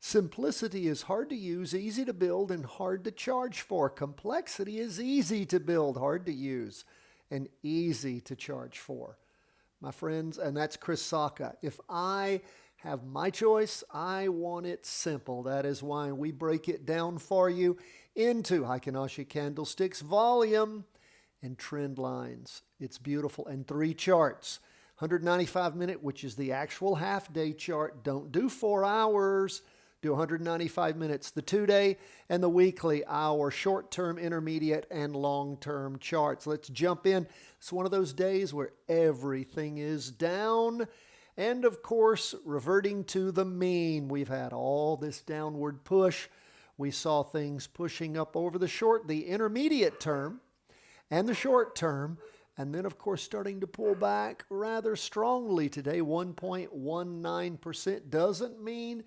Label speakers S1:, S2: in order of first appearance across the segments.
S1: Simplicity is hard to use, easy to build, and hard to charge for. Complexity is easy to build, hard to use, and easy to charge for. My friends, and that's Chris Sacca. If I have my choice, I want it simple. That is why we break it down for you into Heikin-Ashi candlesticks, volume, and trend lines. It's beautiful. And 3 charts. 195-minute, which is the actual half-day chart. Don't do 4 hours. Do 195 minutes, the 2-day and the weekly, our short-term, intermediate, and long-term charts. Let's jump in. It's one of those days where everything is down. And of course, reverting to the mean. We've had all this downward push. We saw things pushing up over the intermediate term and the short term. And then, of course, starting to pull back rather strongly today. 1.19% doesn't mean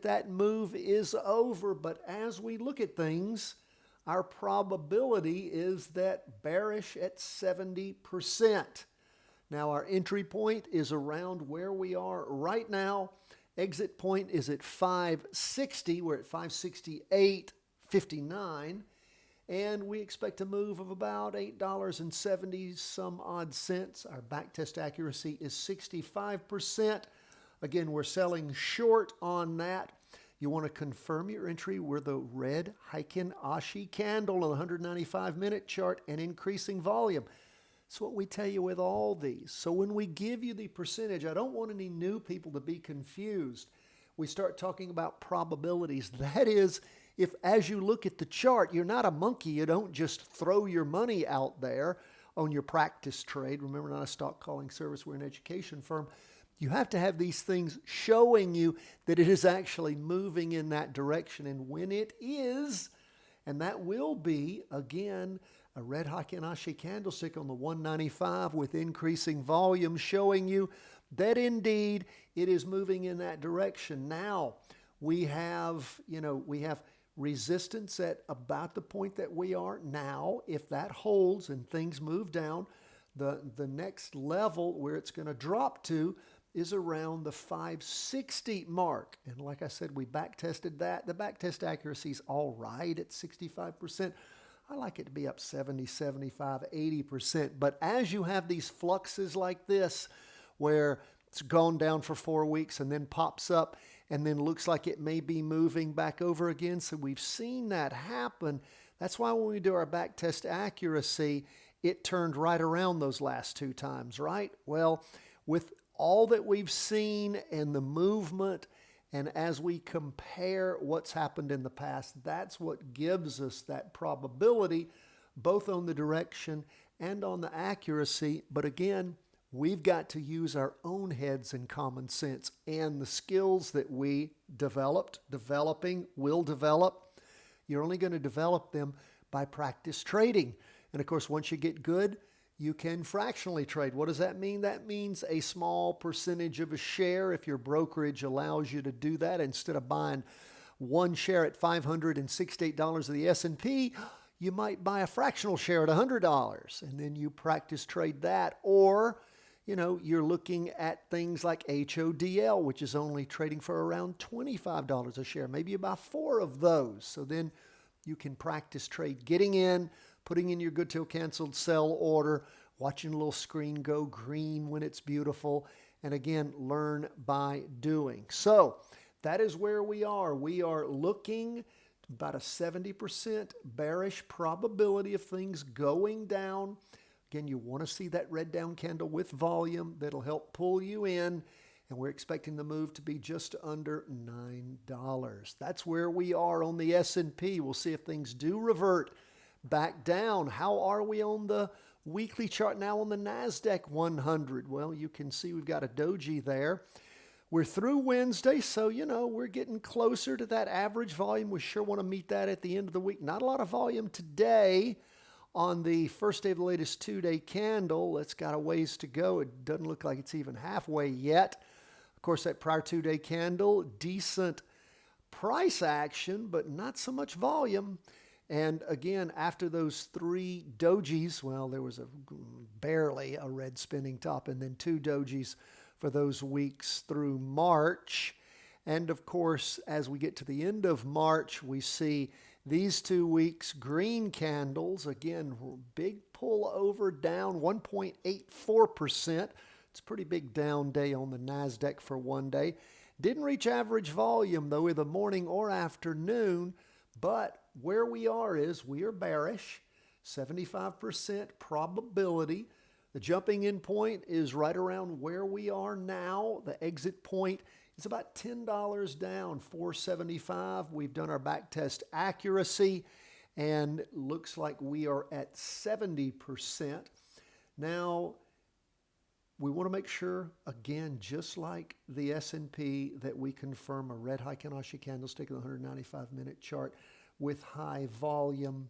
S1: that move is over. But as we look at things, our probability is that bearish at 70%. Now, our entry point is around where we are right now. Exit point is at 560. We're at 568.59. And we expect a move of about $8.70 some odd cents. Our backtest accuracy is 65%. Again, we're selling short on that. You want to confirm your entry. We're the red Heikin-Ashi candle on the 195-minute chart and increasing volume. That's what we tell you with all these. So when we give you the percentage, I don't want any new people to be confused. We start talking about probabilities. That is, if as you look at the chart, you're not a monkey. You don't just throw your money out there on your practice trade. Remember, not a stock calling service. We're an education firm. You have to have these things showing you that it is actually moving in that direction. And when it is, and that will be, again, a red Heikin-Ashi candlestick on the 195 with increasing volume showing you that indeed it is moving in that direction. Now, we have resistance at about the point that we are now. If that holds and things move down, the next level where it's going to drop to is around the 560 mark. And like I said, we back tested that. The back test accuracy is all right at 65%. I like it to be up 70, 75, 80%. But as you have these fluxes like this, where it's gone down for 4 weeks and then pops up and then looks like it may be moving back over again. So we've seen that happen. That's why when we do our back test accuracy, it turned right around those last 2 times, right? Well, with all that we've seen and the movement, and as we compare what's happened in the past, that's what gives us that probability, both on the direction and on the accuracy. But again, we've got to use our own heads and common sense and the skills that we will develop. You're only going to develop them by practice trading. And of course, once you get good, you can fractionally trade. What does that mean? That means a small percentage of a share. If your brokerage allows you to do that, instead of buying 1 share at $568 of the S&P, you might buy a fractional share at $100, and then you practice trade that. Or, you're looking at things like HODL, which is only trading for around $25 a share. Maybe you buy 4 of those. So then you can practice trade getting in, putting in your good till canceled sell order, watching a little screen go green when it's beautiful, and again, learn by doing. So that is where we are. We are looking about a 70% bearish probability of things going down. Again, you want to see that red down candle with volume that'll help pull you in, and we're expecting the move to be just under $9. That's where we are on the S&P. We'll see if things do revert back down. How are we on the weekly chart now on the NASDAQ 100? Well, you can see we've got a doji there. We're through Wednesday, so, we're getting closer to that average volume. We sure want to meet that at the end of the week. Not a lot of volume today on the first day of the latest 2-day candle. It's got a ways to go. It doesn't look like it's even halfway yet. Of course, that prior 2-day candle, decent price action, but not so much volume. And again, after those 3 dojis, well, there was barely a red spinning top, and then 2 dojis for those weeks through March. And of course, as we get to the end of March, we see these 2 weeks green candles. Again, big pull over down 1.84%. It's a pretty big down day on the NASDAQ for one day. Didn't reach average volume, though, either morning or afternoon. But where we are is we are bearish, 75% probability. The jumping in point is right around where we are now. The exit point is about $10 down, 475. We've done our back test accuracy, and looks like we are at 70%. Now, we want to make sure, again, just like the S&P, that we confirm a red Heikin-Ashi candlestick in the 195-minute chart with high volume.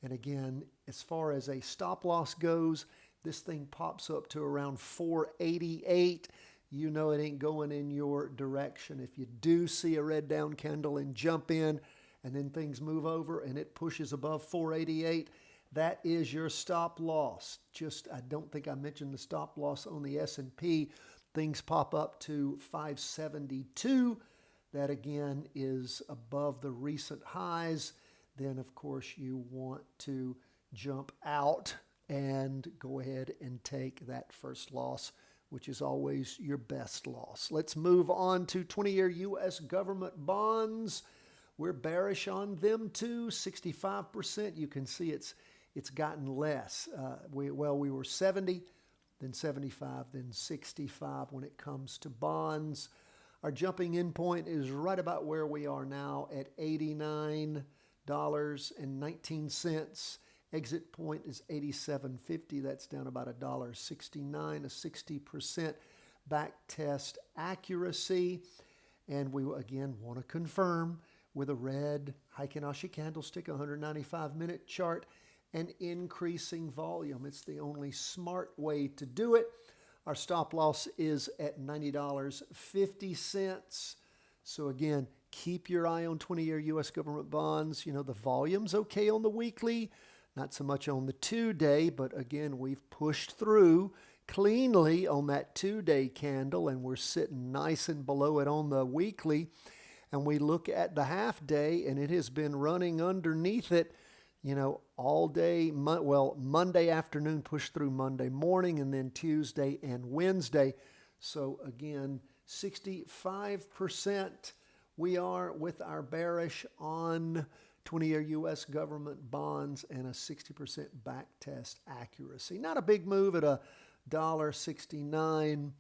S1: And again, as far as a stop loss goes, this thing pops up to around 488. You know it ain't going in your direction. If you do see a red down candle and jump in, and then things move over and it pushes above 488, that is your stop loss. I don't think I mentioned the stop loss on the S&P. Things pop up to 572. That again is above the recent highs. Then of course you want to jump out and go ahead and take that first loss, which is always your best loss. Let's move on to 20-year U.S. government bonds. We're bearish on them too, 65%. You can see it's gotten less. We were 70, then 75, then 65 when it comes to bonds. Our jumping in point is right about where we are now at $89.19. Exit point is $87.50. That's down about $1.69, a 60% back test accuracy. And we again want to confirm with a red Heikin-Ashi candlestick, 195-minute chart, and increasing volume. It's the only smart way to do it. Our stop loss is at $90.50. So again, keep your eye on 20-year U.S. government bonds. You know, the volume's okay on the weekly, not so much on the 2-day, but again, we've pushed through cleanly on that 2-day candle, and we're sitting nice and below it on the weekly. And we look at the half day, and it has been running underneath it, you know, all day. Monday afternoon pushed through Monday morning, and then Tuesday and Wednesday. So again, 65% we are with our bearish on 20-year U.S. government bonds and a 60% back test accuracy. Not a big move at $1.69,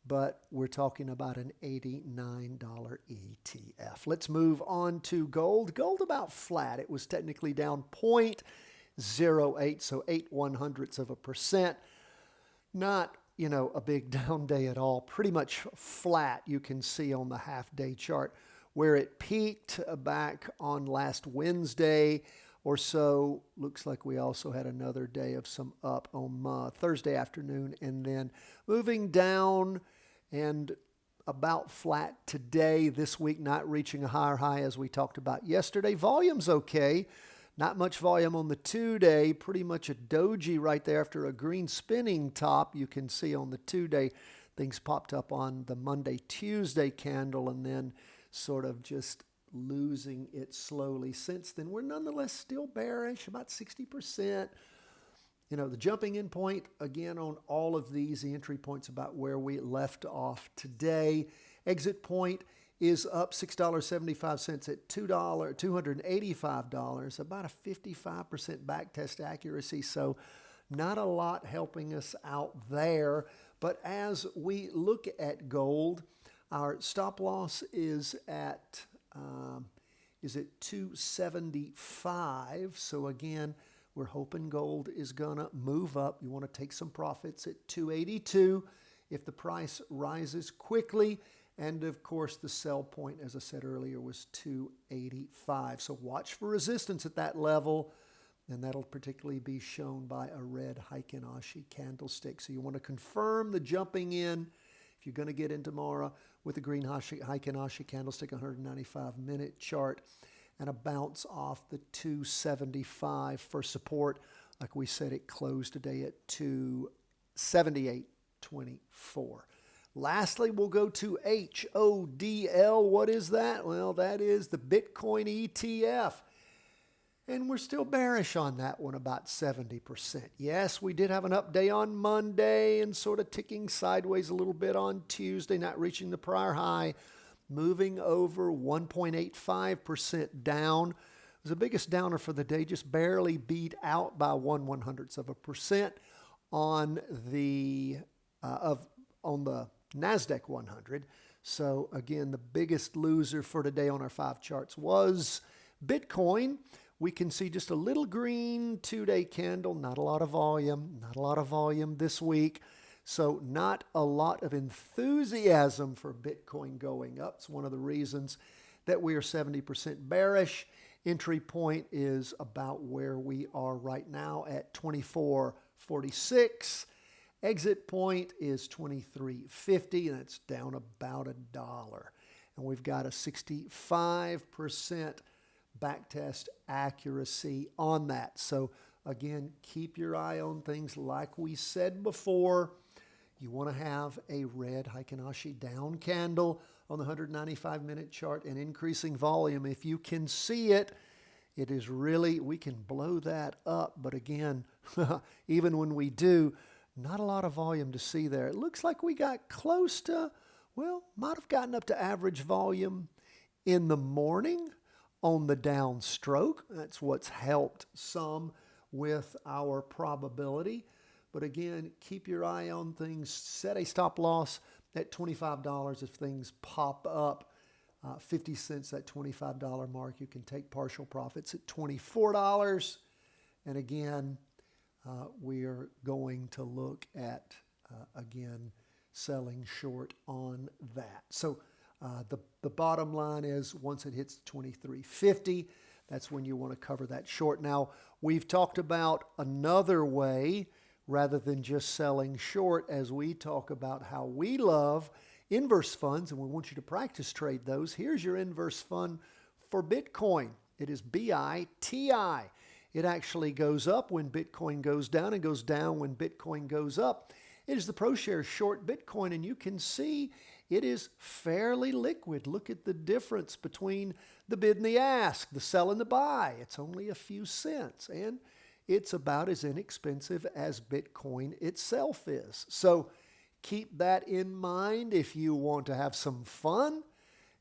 S1: but we're talking about an $89 ETF. Let's move on to gold. Gold about flat. It was technically down 0.08, so 0.08%. Not, you know, a big down day at all. Pretty much flat, you can see on the half-day chart, where it peaked back on last Wednesday or so. Looks like we also had another day of some up on Thursday afternoon, and then moving down and about flat today. This week not reaching a higher high as we talked about yesterday. Volume's okay. Not much volume on the 2-day. Pretty much a doji right there after a green spinning top. You can see on the 2-day things popped up on the Monday, Tuesday candle, and then sort of just losing it slowly since then. We're nonetheless still bearish, about 60%. You know, the jumping in point, again, on all of these, the entry point's about where we left off today. Exit point is up $6.75 at $285, about a 55% back test accuracy. So not a lot helping us out there. But as we look at gold, our stop loss is at 275. So again, we're hoping gold is gonna move up. You want to take some profits at 282 if the price rises quickly. And of course, the sell point, as I said earlier, was 285. So watch for resistance at that level, and that'll particularly be shown by a red Heikin-Ashi candlestick. So you want to confirm the jumping in if you're going to get in tomorrow with the green Heikin-Ashi candlestick, 195-minute chart, and a bounce off the 275 for support. Like we said, it closed today at 278.24. Lastly, we'll go to HODL. What is that? Well, that is the Bitcoin ETF. And we're still bearish on that one, about 70%. Yes, we did have an up day on Monday and sort of ticking sideways a little bit on Tuesday, not reaching the prior high, moving over 1.85% down. It was the biggest downer for the day, just barely beat out by 1/100% on the NASDAQ 100. So again, the biggest loser for today on our 5 charts was Bitcoin. We can see just a little green 2-day candle, not a lot of volume this week. So not a lot of enthusiasm for Bitcoin going up. It's one of the reasons that we are 70% bearish. Entry point is about where we are right now at 24.46. Exit point is 23.50, and it's down about $1. And we've got a 65% backtest accuracy on that. So again, keep your eye on things like we said before. You want to have a red Heikin-Ashi down candle on the 195-minute chart and increasing volume. If you can see it, it is really, we can blow that up. But again, even when we do, not a lot of volume to see there. It looks like we got close to, well, might have gotten up to average volume in the morning on the downstroke. That's what's helped some with our probability. But again, keep your eye on things. Set a stop loss at $25 if things pop up. 50 cents, that $25 mark. You can take partial profits at $24. And again, we are going to look at, again, selling short on that. So the bottom line is once it hits 23.50, that's when you want to cover that short. Now, we've talked about another way rather than just selling short as we talk about how we love inverse funds, and we want you to practice trade those. Here's your inverse fund for Bitcoin. It is BITI. It actually goes up when Bitcoin goes down and goes down when Bitcoin goes up. It is the ProShares short Bitcoin, and you can see it is fairly liquid. Look at the difference between the bid and the ask, the sell and the buy. It's only a few cents, and it's about as inexpensive as Bitcoin itself is. So keep that in mind if you want to have some fun.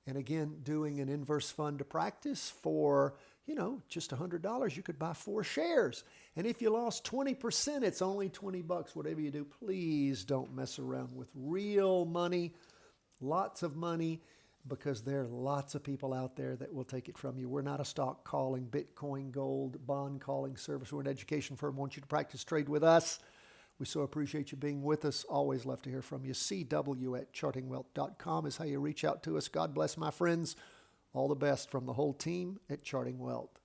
S1: And again, doing an inverse fund to practice for, just $100, you could buy 4 shares. And if you lost 20%, it's only $20. Whatever you do, please don't mess around with real money, lots of money, because there are lots of people out there that will take it from you. We're not a stock calling, Bitcoin, gold, bond calling service. We're an education firm. We want you to practice trade with us. We so appreciate you being with us. Always love to hear from you. CW@chartingwealth.com is how you reach out to us. God bless, my friends. All the best from the whole team at Charting Wealth.